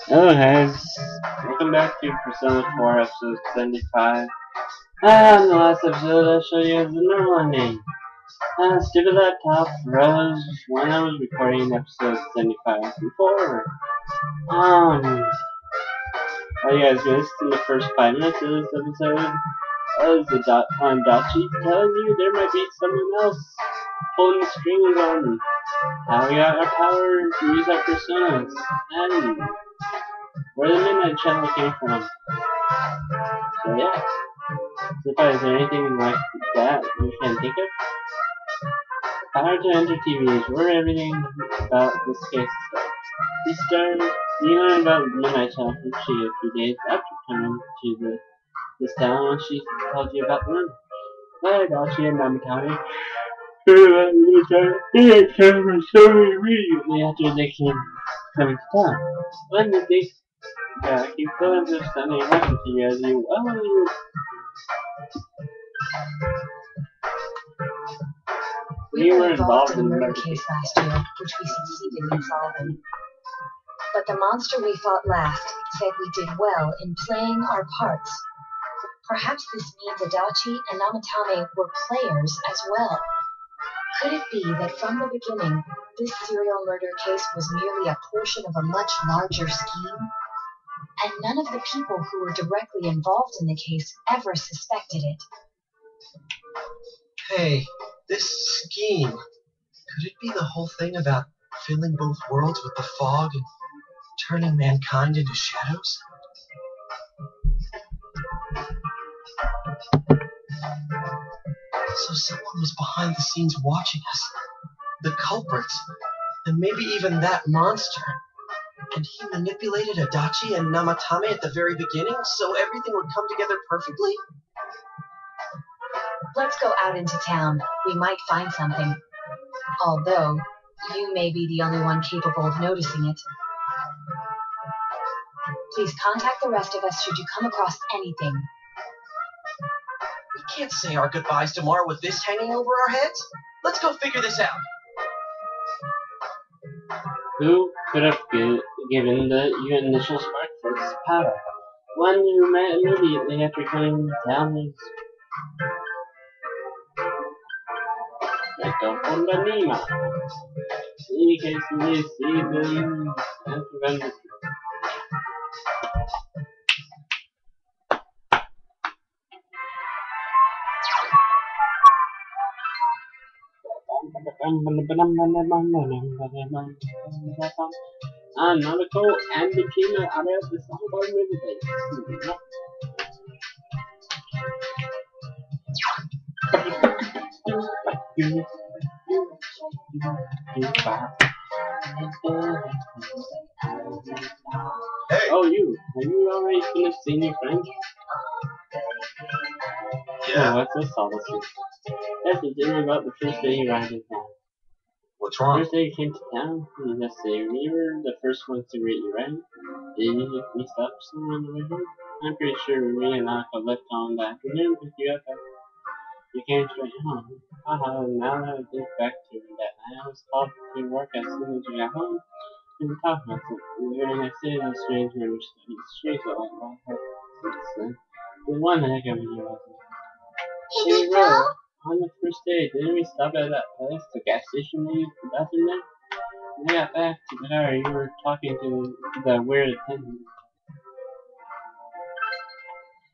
Hello guys, welcome back to Persona 4 episode 75. In the last episode I showed you the normal ending. Stupid laptop froze when I was recording episode 75 before. What you guys missed in the first 5 minutes of this episode was the Dachi telling you there might be someone else pulling the strings on how we got our power to use our personas, and where the Midnight Channel came from. So yeah. So is there anything like that you can think of? Power to enter TV is where everything about this case starts. You learn about the Midnight Channel from Chi a few days after coming to this town when she told you about the room. But Dachi and Namitani heard about the Midnight Channel. They came so immediately after they came coming to town. When did they keep going to stunning happened to you as you We were involved in a murder case last year, which we succeeded in solving. But the monster we fought last said we did well in playing our parts. Perhaps this means Adachi and Namatame were players as well. Could it be that from the beginning, this serial murder case was merely a portion of a much larger scheme? And none of the people who were directly involved in the case ever suspected it. Hey, this scheme, could it be the whole thing about filling both worlds with the fog and turning mankind into shadows? So someone was behind the scenes watching us. The culprits. And maybe even that monster. And he manipulated Adachi and Namatame at the very beginning so everything would come together perfectly? Let's go out into town. We might find something. Although, you may be the only one capable of noticing it. Please contact the rest of us should you come across anything. We can't say our goodbyes tomorrow with this hanging over our heads. Let's go figure this out. Who could have given you initial spark for this power? One you met immediately after coming down was Meto Fondanima. In any case, we see them and prevent the Naruto and the team are at the song about movie. Hey! Oh, you! Have you already finished seeing your friends? Yeah? Oh, what's this all this is? That's the thing about the first day you arrived in town. What's wrong? First day you came to town, let's say we were the first ones to greet you, right? Did we stop somewhere on the way home? I'm pretty sure me and Naka left on the afternoon to pick you up. You came straight home. Haha, now that I think back to that night, I was called to work as soon as you got home. We were talking about it. The very next day, those strange memories started. Strange a lot more since then. The one heck of a year, wasn't it? Hey, Hey, bro! on the first day, didn't we stop at that place, the gas station, and use the bathroom there? When I got back to the car, you were talking to the weird attendant.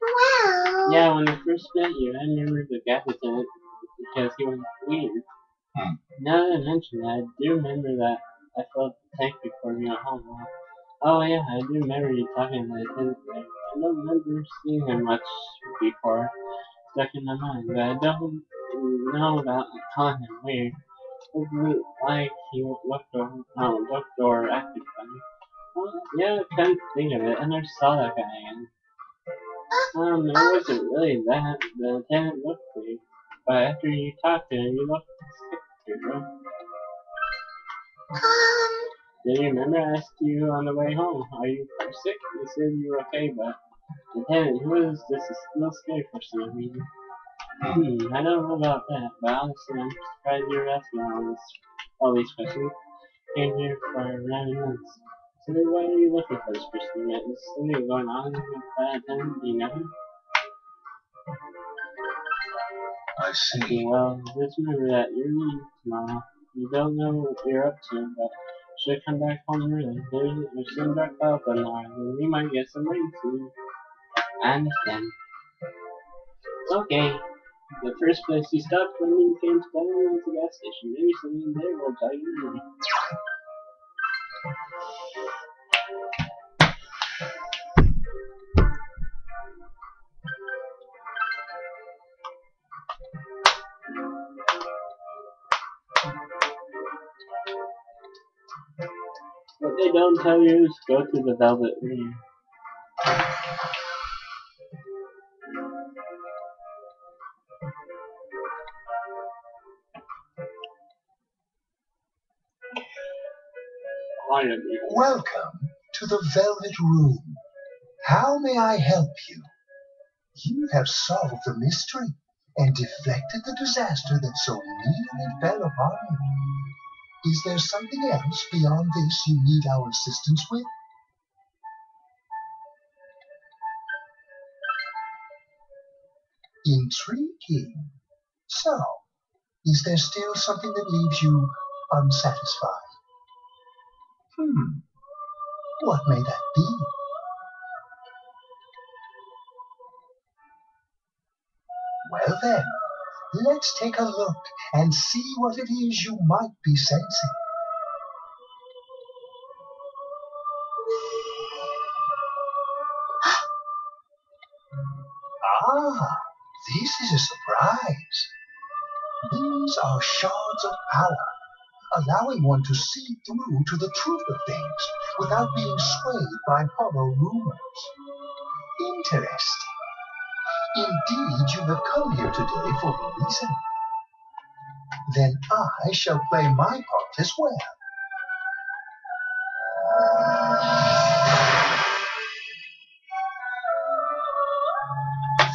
Wow! Yeah, when I first met you, I remember the gas attendant because he was weird. Now that I mention that, I do remember that I filled the tank before we went home. Oh yeah, I do remember you talking to the attendant there. I don't remember seeing him much before. Stuck in my mind, but I don't know about calling him weird. It was like he looked or acted funny. Well, yeah, I couldn't think of it. I never saw that guy again. It wasn't really that. The lieutenant looked weird. But after you talked to him, you looked sick, bro. Do you remember I asked you on the way home, are you sick? You said you were okay, but Lieutenant, who is this is still scary for some reason. I don't know about that, but honestly, I'm surprised you're asking all these questions. Came here for 11 months. So then why are you looking for this person? Is something going on with him? Do you know him? I see. Okay, well, just remember that you're leaving tomorrow. You don't know what you're up to, but should come back home early. There's some dark clouds on the island. We might get some rain soon. I understand. Okay. The first place you stopped when you came to town was the gas station. Maybe someone there will tell you. What they don't tell you is go to the Velvet Room. Welcome to the Velvet Room. How may I help you? You have solved the mystery and deflected the disaster that so nearly fell upon you. Is there something else beyond this you need our assistance with? Intriguing. So, is there still something that leaves you unsatisfied? What may that be? Well then, let's take a look and see what it is you might be sensing. Ah, this is a surprise. These are shards of power, allowing one to see through to the truth of things without being swayed by hollow rumors. Interesting. Indeed, you have come here today for a reason. Then I shall play my part as well.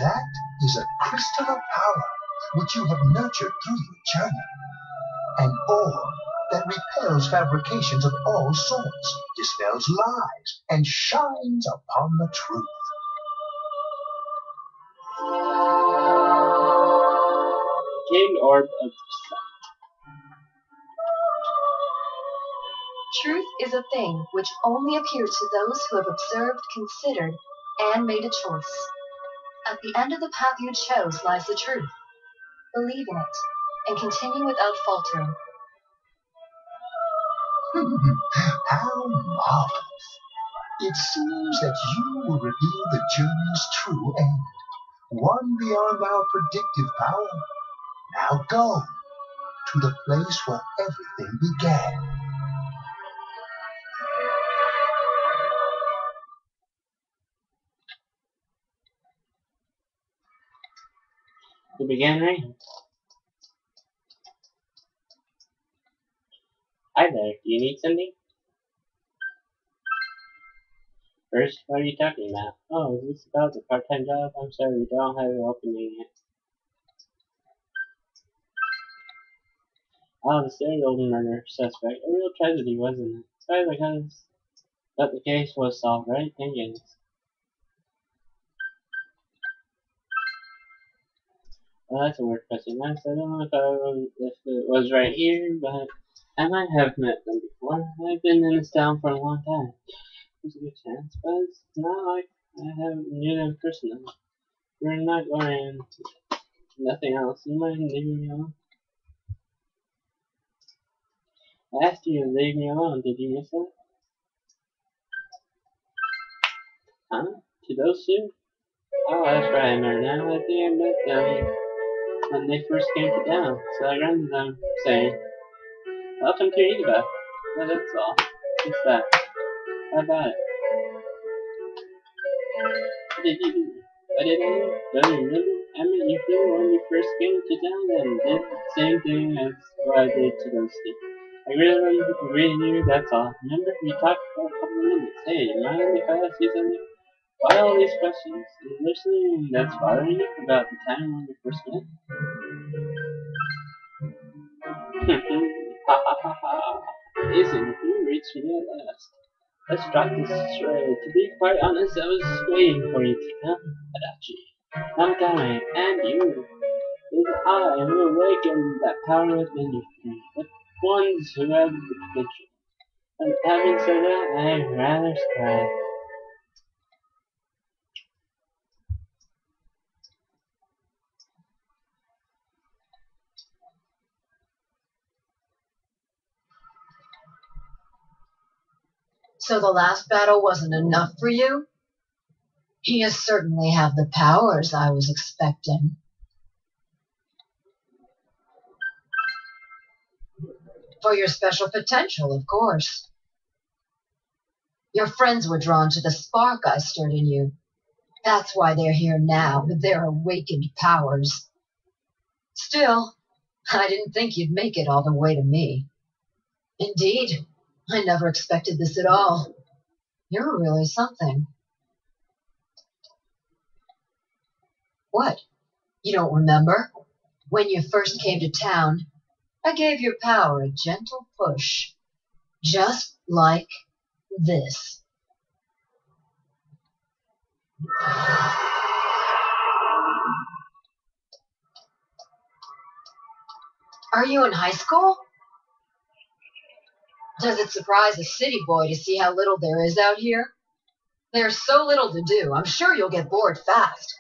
That is a crystal of power which you have nurtured through your journey. An orb that repels fabrications of all sorts, dispels lies, and shines upon the truth. Gained orb of Truth is a thing which only appears to those who have observed, considered, and made a choice. At the end of the path you chose lies the truth. Believe in it, and continue without faltering. How marvelous! It seems that you will reveal the journey's true end, one beyond our predictive power. Now go to the place where everything began. the beginning. Hi there, do you need something? First, what are you talking about? Oh, is this about the part-time job? I'm sorry, we don't have an opening yet. Oh, the serial murder suspect. A real tragedy, wasn't it? Sorry, because but the case was solved, right? Thank goodness. Well, that's a weird question. I don't know if it was right here, but I might have met them before. I've been in this town for a long time. There's a good chance, but it's not like I haven't knew them personally. We're not going nothing else. You mind leaving me alone? I asked you to leave me alone. Did you miss that? Huh? To those two? Oh, that's right. I remember now. I think I met them when they first came to town. So I ran to them saying, "Welcome to Eva." Well, that's all. Just that. How about it? What did you do? What did I do? Don't you remember? I met you here when you first came to town and did the same thing as what I did to those two. I really you, that's all. Remember, we talked for a couple of minutes. Hey, you mind if I ask you something? Why all these questions? Is there something that's bothering you about the time when we first met? Ha ha ha ha. Listen, you reached me at last. Let's practice. To be quite honest, I was waiting for you to come, Adachi. Namatame, and you. It is I who awakened that power within you, the ones who have the potential. And having said that, I'd rather strive. So the last battle wasn't enough for you? You certainly have the powers I was expecting. For your special potential, of course. Your friends were drawn to the spark I stirred in you. That's why they're here now, with their awakened powers. Still, I didn't think you'd make it all the way to me. Indeed, I never expected this at all. You're really something. What? You don't remember? When you first came to town, I gave your power a gentle push. Just like this. Are you in high school? Does it surprise a city boy to see how little there is out here? There's so little to do, I'm sure you'll get bored fast.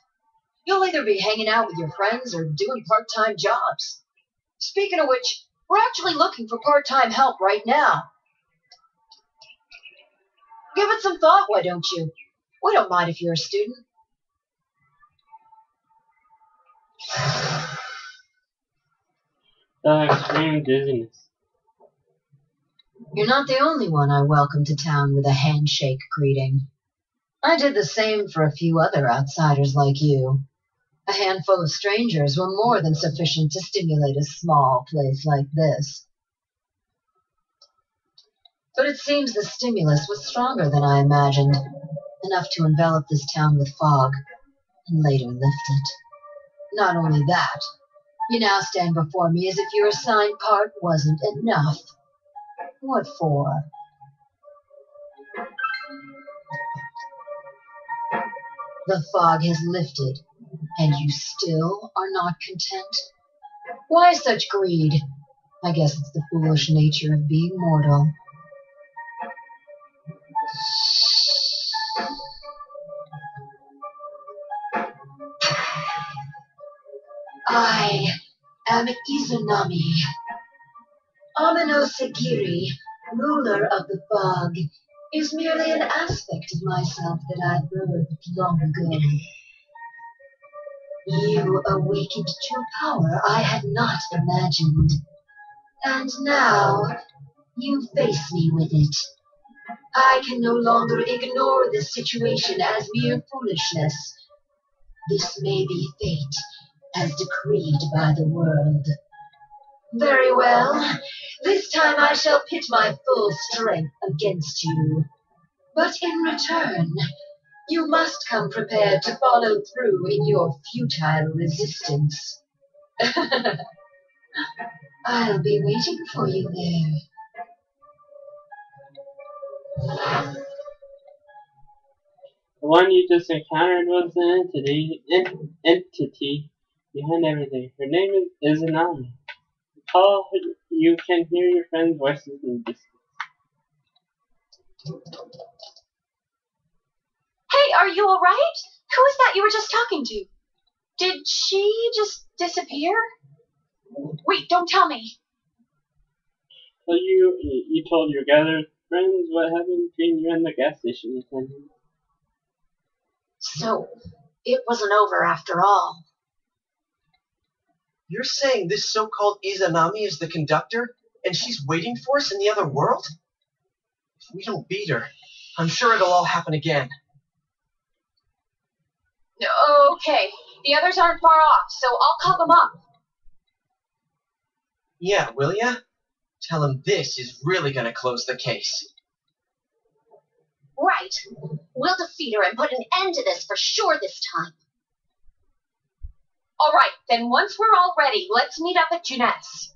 You'll either be hanging out with your friends or doing part-time jobs. Speaking of which, we're actually looking for part-time help right now. Give it some thought, why don't you? We don't mind if you're a student. The extreme dizziness. You're not the only one I welcomed to town with a handshake greeting. I did the same for a few other outsiders like you. A handful of strangers were more than sufficient to stimulate a small place like this. But it seems the stimulus was stronger than I imagined, enough to envelop this town with fog, and later lift it. Not only that, you now stand before me as if your assigned part wasn't enough. What for? The fog has lifted, and you still are not content? Why such greed? I guess it's the foolish nature of being mortal. I am Izunami, Amino Sagiri, ruler of the fog, is merely an aspect of myself that I birthed long ago. You awakened to power I had not imagined. And now, you face me with it. I can no longer ignore this situation as mere foolishness. This may be fate, as decreed by the world. Very well. This time I shall pit my full strength against you. But in return, you must come prepared to follow through in your futile resistance. I'll be waiting for you there. The one you just encountered was the entity behind everything. Her name is Anami. Recall, you can hear your friends' voices in the distance. Hey, are you alright? Who is that you were just talking to? Did she just disappear? Wait, don't tell me. So you told your gathered friends what happened between you and the gas station attendant. So, it wasn't over after all. You're saying this so-called Izanami is the conductor, and she's waiting for us in the other world? If we don't beat her, I'm sure it'll all happen again. Okay, the others aren't far off, so I'll call them up. Yeah, will ya? Tell him this is really gonna close the case. Right. We'll defeat her and put an end to this for sure this time. Alright, then once we're all ready, let's meet up at Junette's.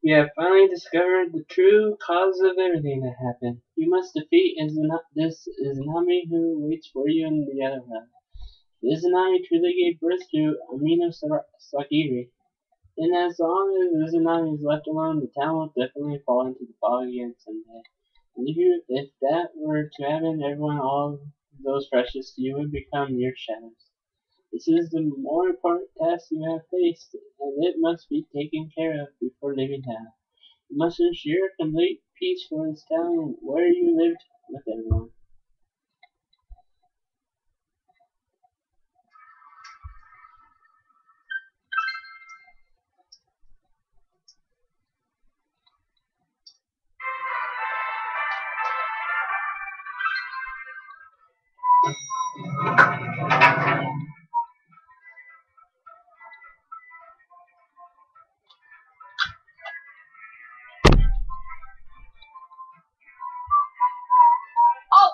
We have finally discovered the true cause of everything that happened. You must defeat this Izanami who waits for you in the other realm. Izanami truly gave birth to Amino Sagiri. And as long as Izanami is left alone, the town will definitely fall into the fog again someday. And if that were to happen, everyone, all those precious to you, would become mere shadows. This is the more important task you have faced, and it must be taken care of before leaving town. You must ensure complete peace for this town where you lived with everyone.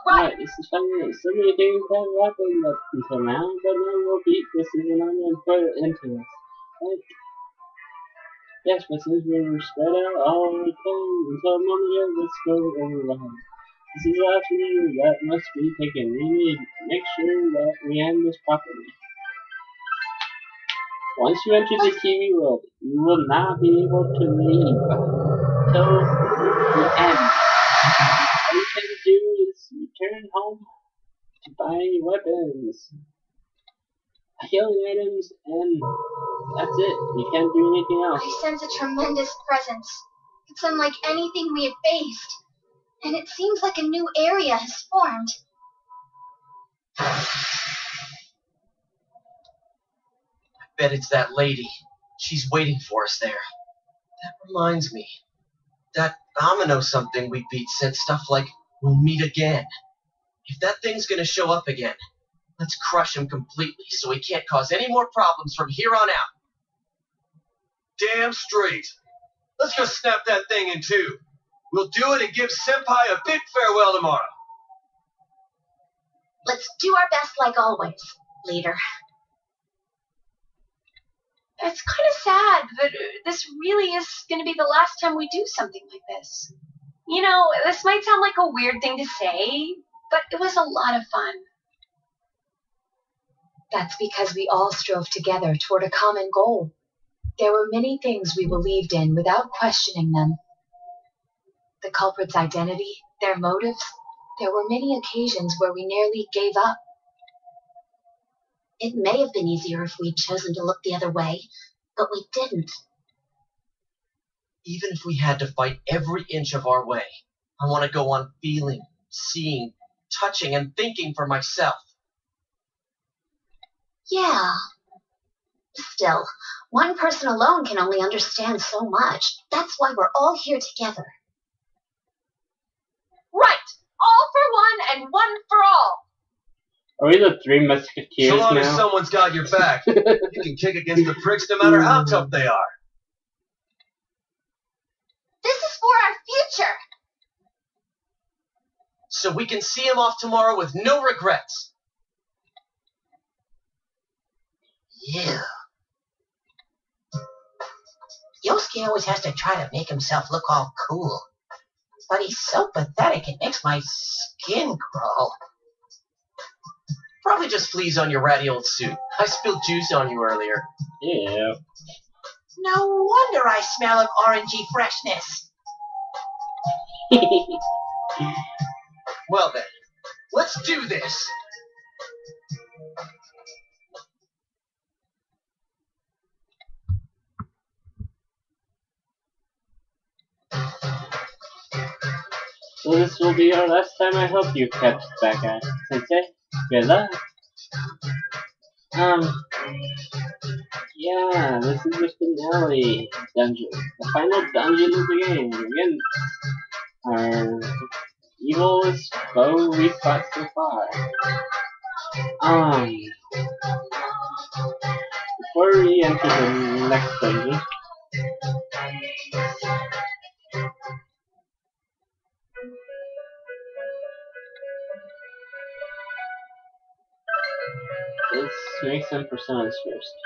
Right. This is funny. So many things have happened up until now, but now we'll beat this season on and put it into us. Like, yes, but since we were spread out all the time until a moment ago, let's go over the home. This is a measure that must be taken. We need to make sure that we end this properly. Once you enter the TV world, you will not be able to leave till the end. All you can do is return home to buy weapons, healing items, and that's it. You can't do anything else. I sense a tremendous presence. It's unlike anything we have faced. And it seems like a new area has formed. Bet it's that lady. She's waiting for us there. That reminds me. That Amino something we beat said stuff like, "We'll meet again." If that thing's gonna show up again, let's crush him completely so he can't cause any more problems from here on out. Damn straight. Let's go snap that thing in two. We'll do it and give Senpai a big farewell tomorrow. Let's do our best like always, leader. It's kind of sad that this really is going to be the last time we do something like this. You know, this might sound like a weird thing to say, but it was a lot of fun. That's because we all strove together toward a common goal. There were many things we believed in without questioning them. The culprit's identity, their motives. There were many occasions where we nearly gave up. It may have been easier if we'd chosen to look the other way, but we didn't. Even if we had to fight every inch of our way, I want to go on feeling, seeing, touching, and thinking for myself. Yeah. Still, one person alone can only understand so much. That's why we're all here together. Right! All for one and one for all! Are we the Three Musketeers So long as now? someone's got your back, you can kick against the pricks no matter how tough they are. This is for our future. So we can see him off tomorrow with no regrets. Yeah. Yosuke always has to try to make himself look all cool. But he's so pathetic it makes my skin crawl. Probably just fleas on your ratty old suit. I spilled juice on you earlier. Yeah. No wonder I smell of orangey freshness. Well then, let's do this. So this will be our last time. I hope you kept that guy. Sensei, good luck. Yeah, this is the finale dungeon. The final dungeon of the game. Again, our evilest foe we fought so far. Before we enter the next dungeon, let's make some personas first.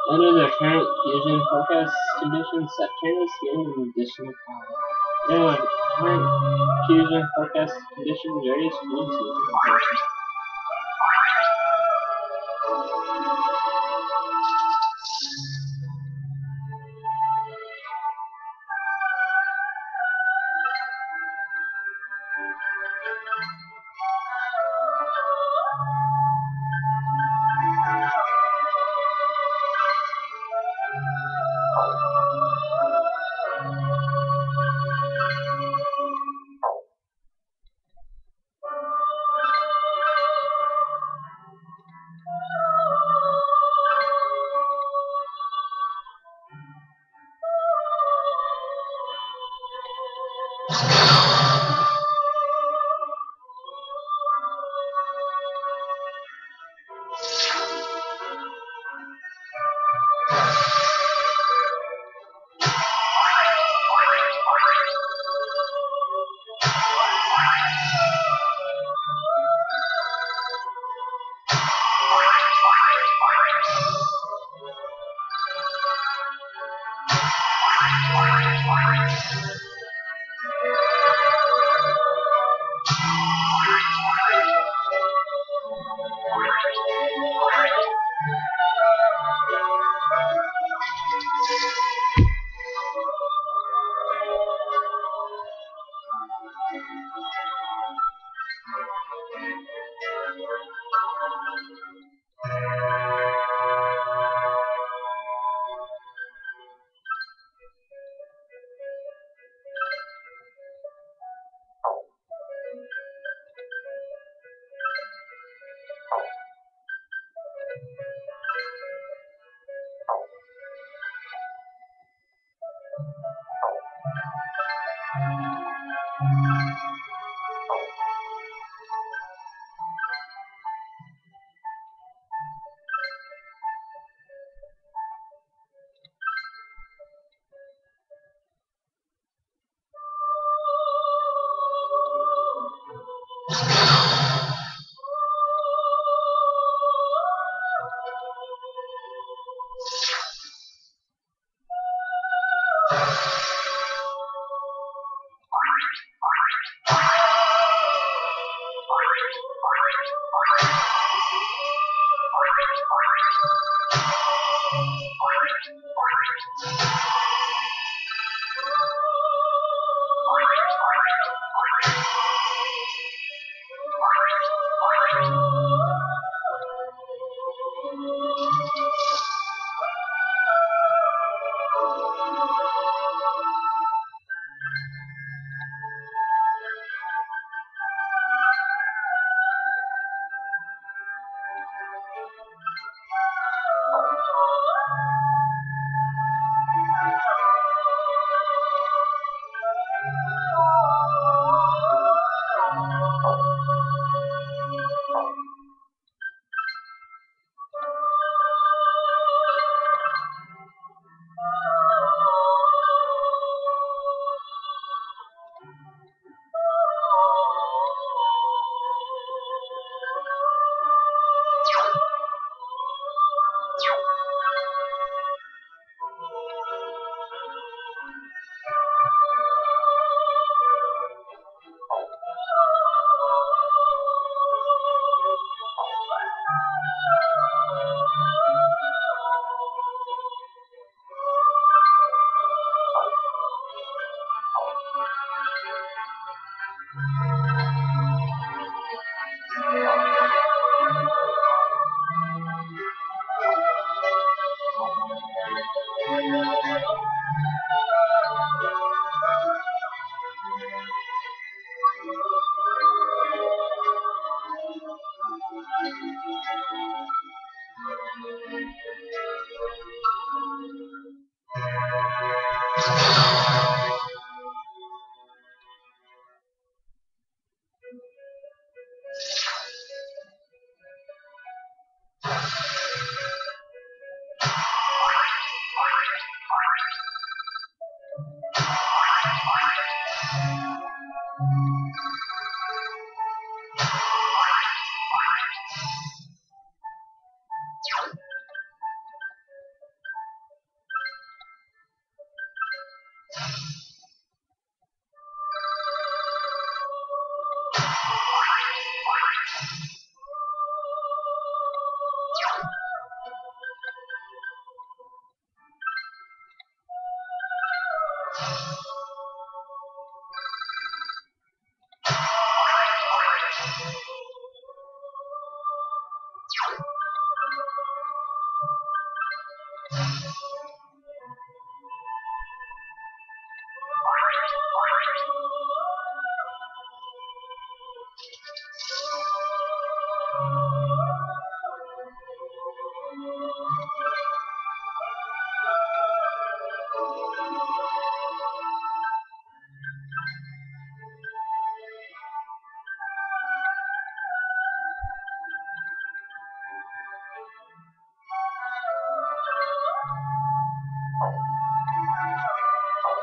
Under the current fusion forecast conditions, Saturn is gaining additional power. Under the current fusion forecast conditions, various frequencies are approaching.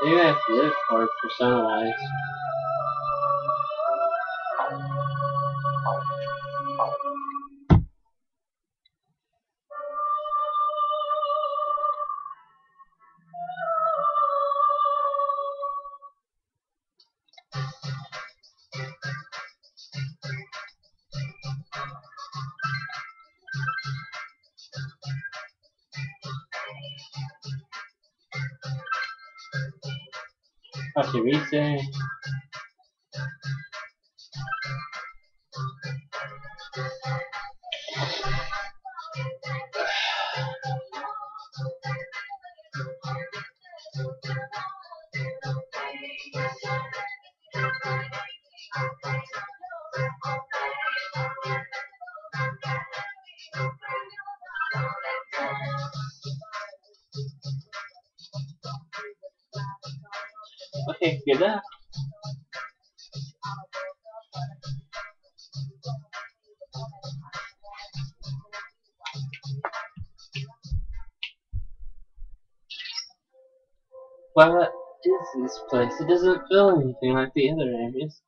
Maybe I have to live for persona-wise. Pachirice. Okay, good enough. What is this place? It doesn't feel anything like the other areas.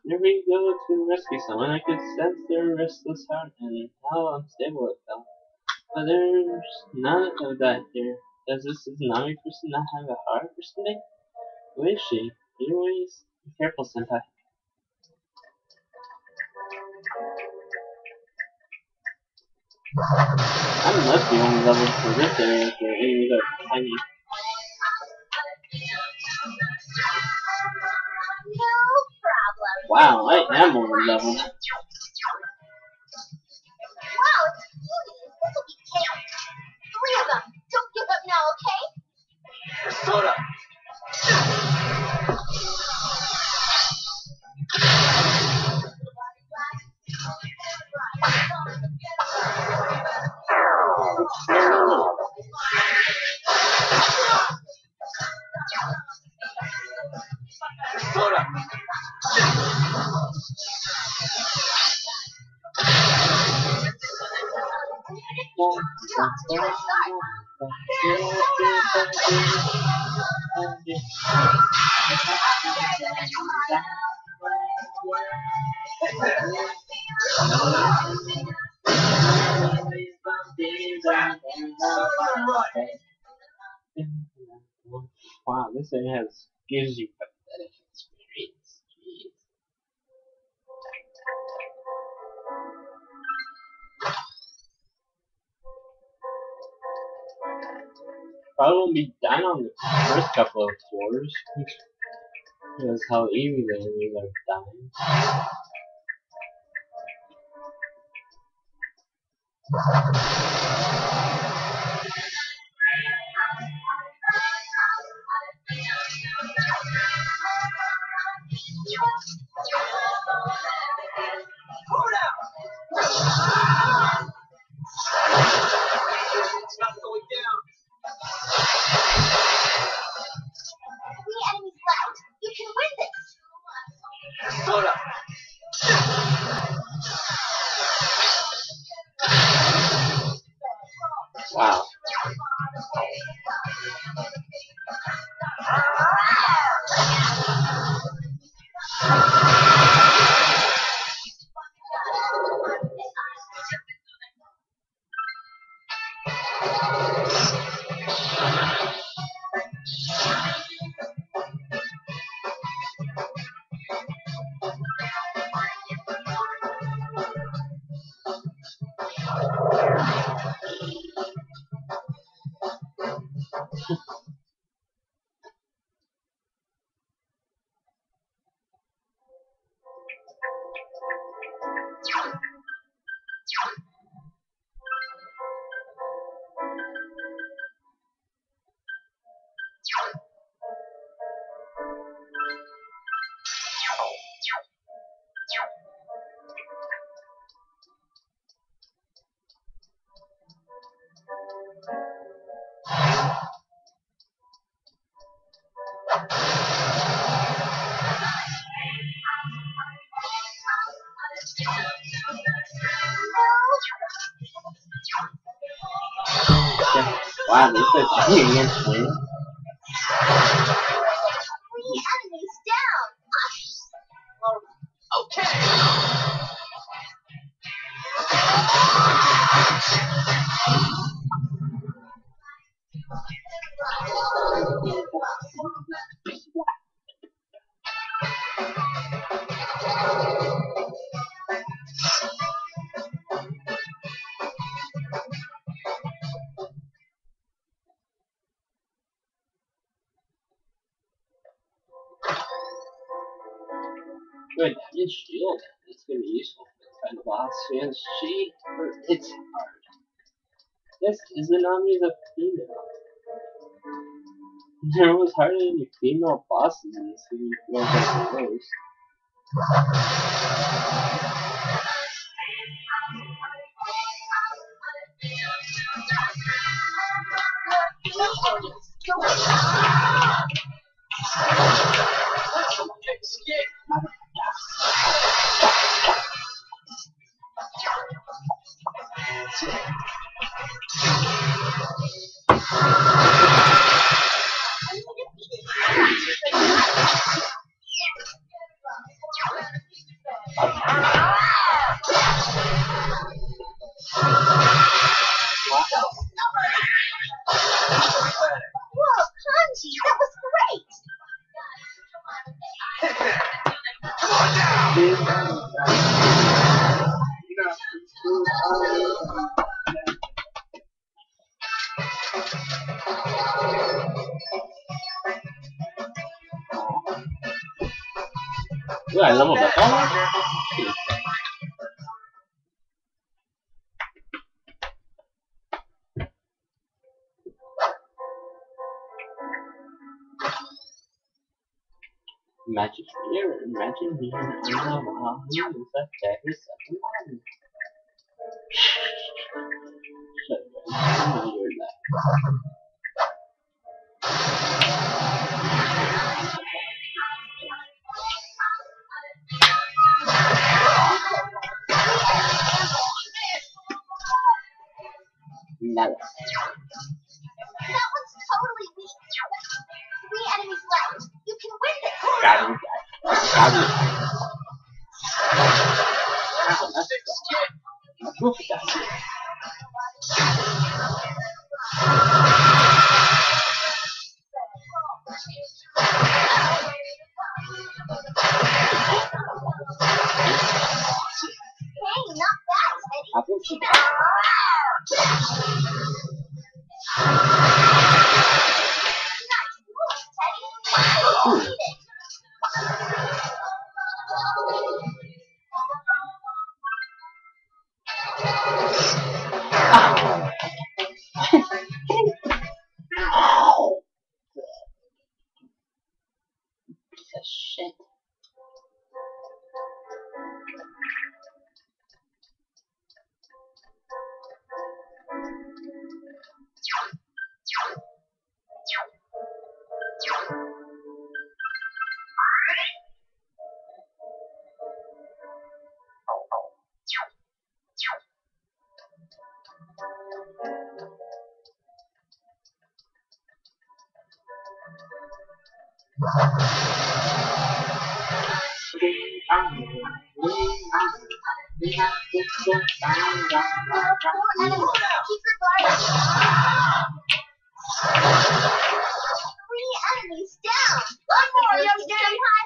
Whenever you go to rescue someone, I could sense their restless heart and how unstable it felt. But there's none of that here. Does this Tsunami person not have a heart or something? Who is she? Anyways, be careful, Senpai. I must be only level for this area if the enemies are tiny. Wow, I am over level. Wow, it's this'll be chaos. 3 of them. Don't give up now, okay? Persona! Persona! Wow, this thing gives you pathetic experience. Jeez. Probably won't be done on the first couple of floors. Because how easy the enemies are dying. It's not going down. 3 enemies left. You can win this. Persona! Wow. Wow, they said fighting against me. 3 enemies down. Okay. Good, his shield. It's gonna be useful for this kind of boss. And it's hard. This is an army of female. There was hardly any female bosses in this game. Well, I suppose. Whoa, Hanji, that was great. Ooh, I leveled up. Magic mirror, imagine being in the wall, you use that dagger second line. Shut up, I know you're that. Nice. That one's totally weak. 3 enemies left. You can win this. Got him, got him. Wow, that's a proof of that. Hey, not bad, Teddy. I think she Nice move, Teddy. Beat it. Ow! Piece of shit. Keep your guard up. 3 enemies down. One more, young Senpai.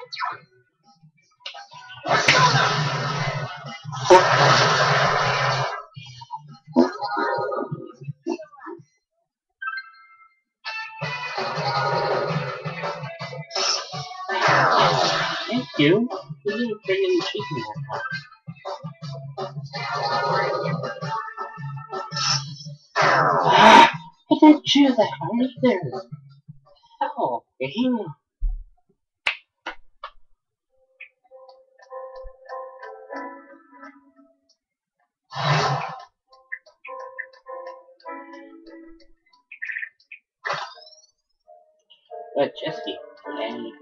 Thank you. You didn't bring any chicken that time. Put that chair that right there. Oh, damn. Jesse. Yay.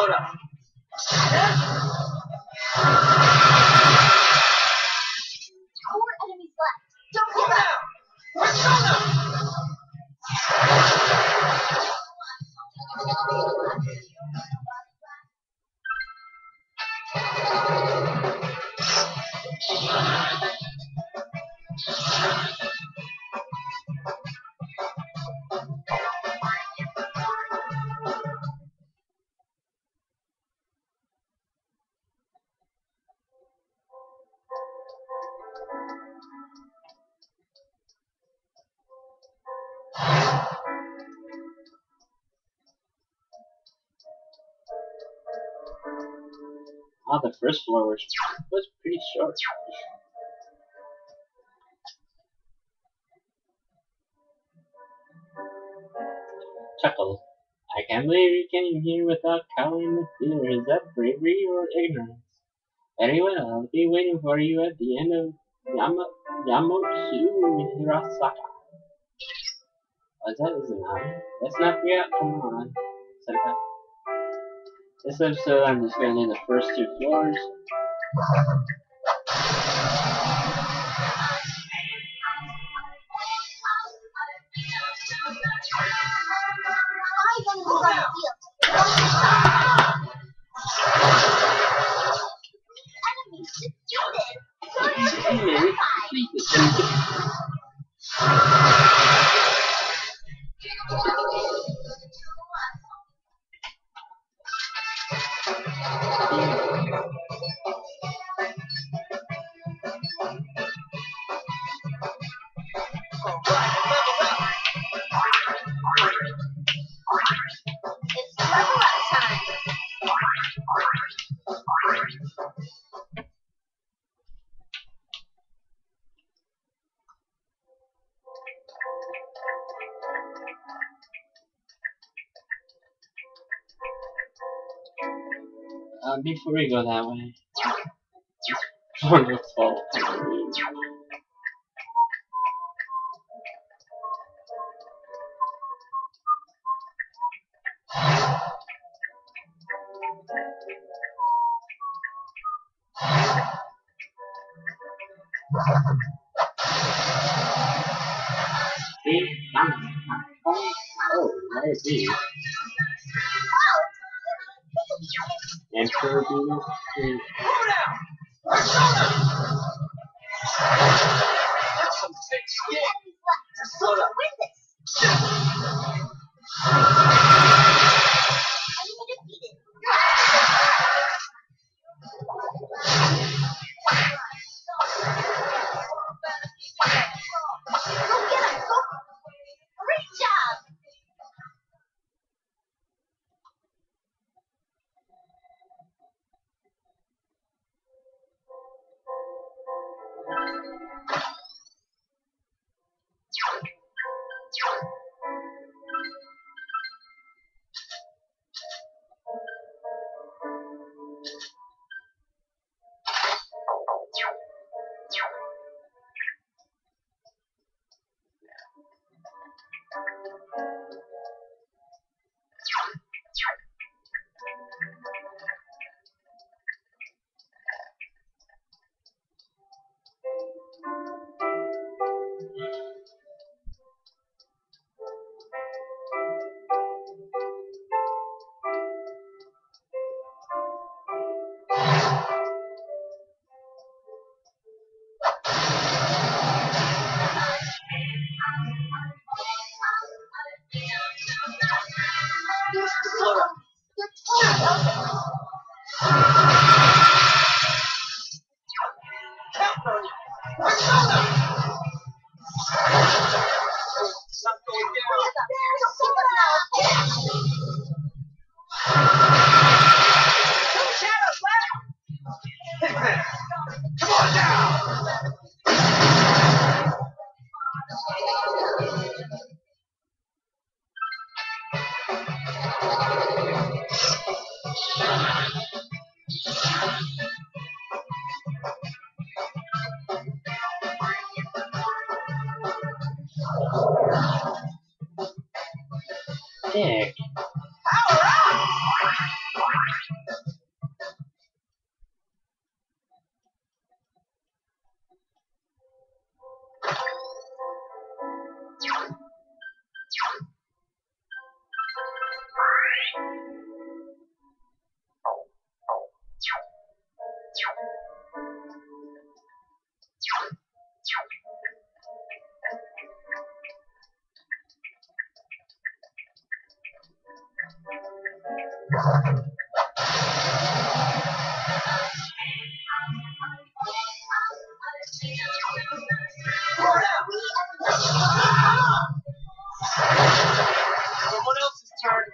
Slow down. 4 enemies left. Don't Slow give up. down. Persona. Oh, the first floor was pretty short. Chuckle. I can't believe you came here without cowering with fear. Is that bravery or ignorance? Very well, I'll be waiting for you at the end of Yamotsu Hirasaka. Was that his name? Let's not forget. Come on, senpai. This episode, I'm just going to do the first 2 floors. Enemies defeated. It's level up time. Before we go that way, wonderful. Oh, right here. And for the Slow down. Persona. That's some thick skin. Slow down. Win this. Enemy defeated. Go get him. Go. Great job. Slow down. You're totally open. Count on you. Persona. It's not going down. No shadows left. Come on down. dick. Power up. Someone else's turn.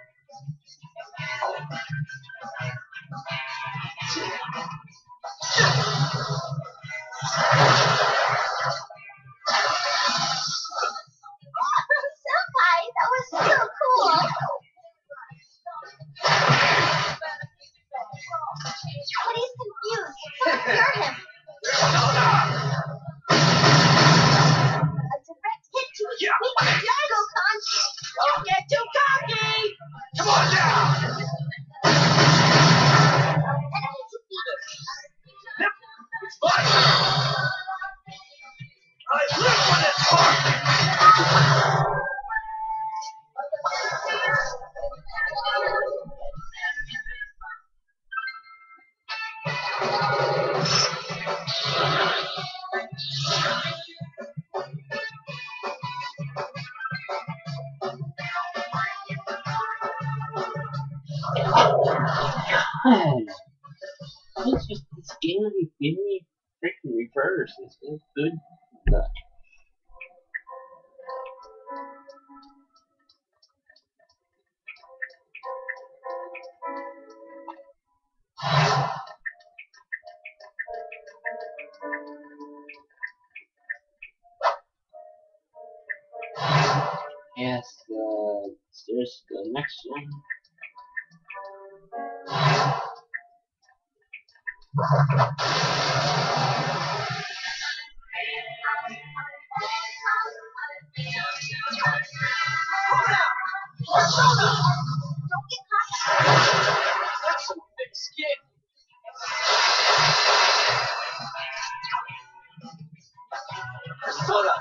Senpai, that was so cool. But he's confused. Someone cure him. A direct hit to his weakness. Go, Con. Don't get too cocky! Come on down! Enemy defeated. Yep, it's fine. I live for this part! God. It's just this game is giving me freaking reverse. It's good. Yes, there's the next one. Don't get caught. That's some thick skin. Persona.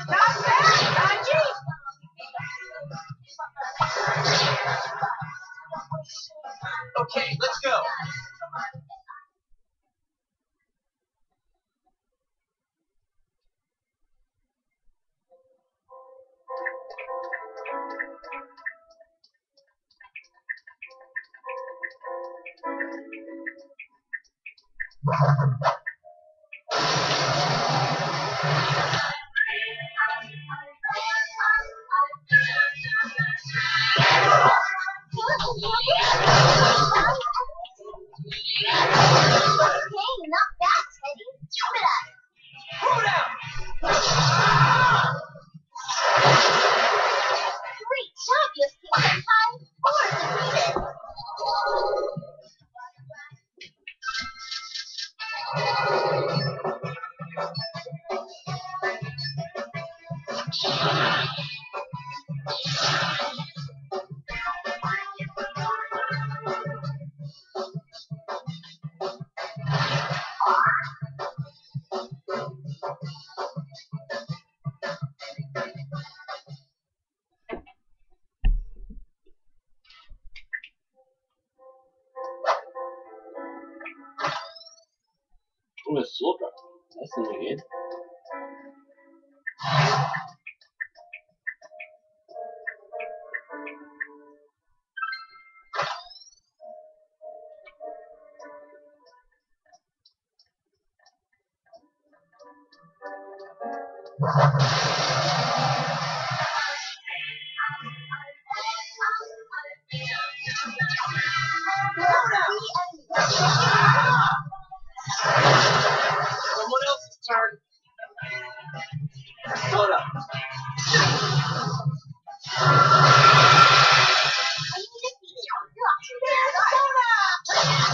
Not bad, Kaji! Okay, let's go. Dang, not bad, Teddy. Keep it up. Throw down! Great job, Yosuke Senpai. Or defeated. Oh, a soul drop. That's something good. Someone else's turn. Persona. Enemy defeated. You're off to the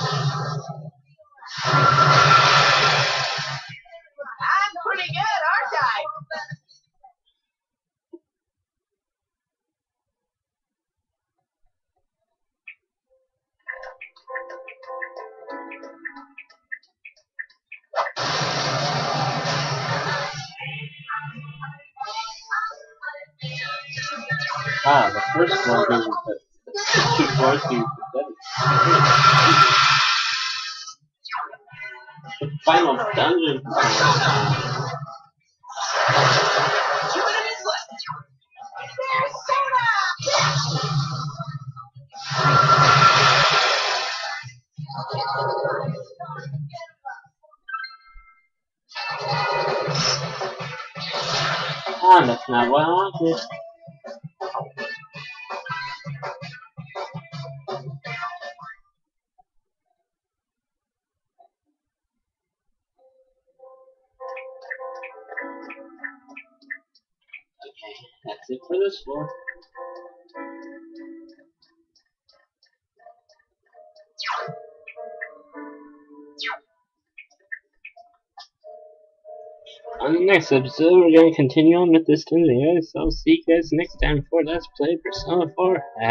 Ah, the first floor goes with the first 2 floors do pathetic. The final dungeon. Ah, that's not what I wanted. Okay, that's it for this floor. On the next episode, we're going to continue on with this dungeon, guys. So I'll see you guys next time for Let's Play Persona 4. Have